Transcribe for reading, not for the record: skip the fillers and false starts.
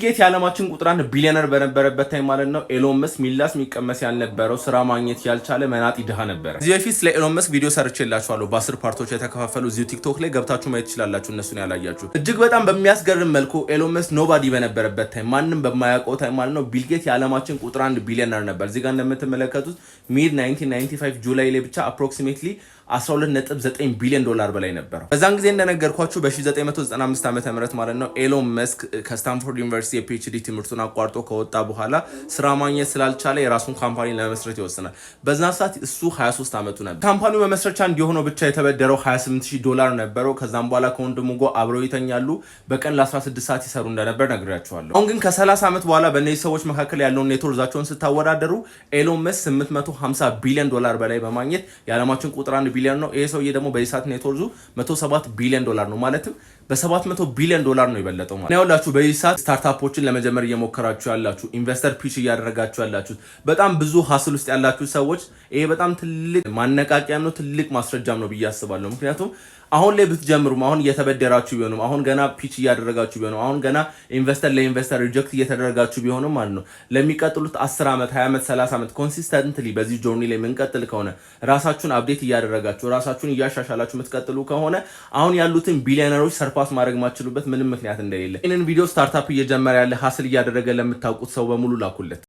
ጌት የዓለማችን ቁጥር 1 ቢሊዮነር በነበረበት ታይም ማለት ነው ኤሎን መስክ ሚላስ ሚቀመስ ያልነበረው ስራ ማግኘት ያልቻለ መናጢ ድሃ ነበር። እዚህ በፊት ስለ ኤሎን መስክ ቪዲዮ ሰርቼላችኋለሁ በ10 ፓርቶች የተከፋፈሉ እዚሁ ቲክቶክ ላይ ገብታችሁ ማየት ትችላላችሁ። እነሱን ያላያችሁ እጅግ በጣም በሚያስገርም መልኩ ኤሎን መስክ ኖባዲ በነበረበት ታይም ማንንም በማያውቀው ታይም ማለት ነው ቢል ጌት የዓለማችን ቁጥር 1 ቢሊዮነር ነበር። እዚህ ጋር እንደምትመለከቱት ሚድ 1995 ጁላይ ላይ ብቻ አፕሮክሲሜትሊ 12.9 ቢሊዮን ዶላር በላይ ነበር። በዛን ጊዜ እንደነገርኳችሁ በ1995 ዓመተ ምህረት ማለት ነው ኤሎን መስክ ከስታንፎርድ ዩኒቨርሲቲ የፒኤችዲ ትምህርቱን አቋርጦ ከወጣ በኋላ ስራ ማግኘት ስላልቻለ የራሱን ካምፓኒ ለመስረት ይወስናል። በዛን ሰዓት እሱ 23 ዓመቱ ነበር። ካምፓኒው በመስረቻ እንዲሆነው ብቻ የተበደረው $28,000 ነበረው። ከዛም በኋላ ከወንድሙ ጋር አብረው ይተኛሉ። በቀን ለ16 ሰዓት ይሰሩ እንደነበር ነግሬያችኋለሁ። አሁን ግን ከ30 ዓመት በኋላ በእነዚህ ሰዎች መካከል ያለውን ኔትወርዛቸውን ስታወዳደሩ ኤሎን መስክ $850 ቢሊዮን በላይ በማግኘት የዓለማችን ቁጥር 1 ቢሊዮን ነው። ይሄ ሰውዬ ደግሞ በኢሳት ኔትወርዙ $107 ቢሊዮን ነው። ማለትም በ$700 ቢሊዮን ነው የበለጠው ማለት ነው። ያውላችሁ በኢሳት ስታርታፖችን ለመጀመር እየሞከራችሁ ያላችሁ ኢንቨስተር ፒች እያደረጋችሁ ያላችሁ በጣም ብዙ ሀስል ውስጥ ያላችሁ ሰዎች ይሄ በጣም ትልቅ ማነቃቂያም ነው፣ ትልቅ ማስረጃም ነው ብዬ አስባለሁ። ምክንያቱም አሁን ላይ ብትጀምሩም አሁን እየተበደራችሁ ቢሆንም አሁን ገና ፒች እያደረጋችሁ ቢሆንም አሁን ገና ኢንቨስተር ሪጀክት እየተደረጋችሁ ቢሆንም ማለት ነው ለሚቀጥሉት 10 ዓመት 20 ዓመት 30 ዓመት ኮንሲስተንትሊ በዚህ ጆርኒ ላይ የምንቀጥል ከሆነ ራሳችሁን አፕዴት እያደረጋችሁ ራሳችሁን እያሻሻላችሁ የምትቀጥሉ ከሆነ አሁን ያሉትን ቢሊዮነሮች ሰርፓስ ማድረግ ማችሉበት ምንም ምክንያት እንደሌለ። ይህንን ቪዲዮ ስታርታፕ እየጀመረ ያለ ሀስል እያደረገ ለምታውቁት ሰው በሙሉ ላኩለት።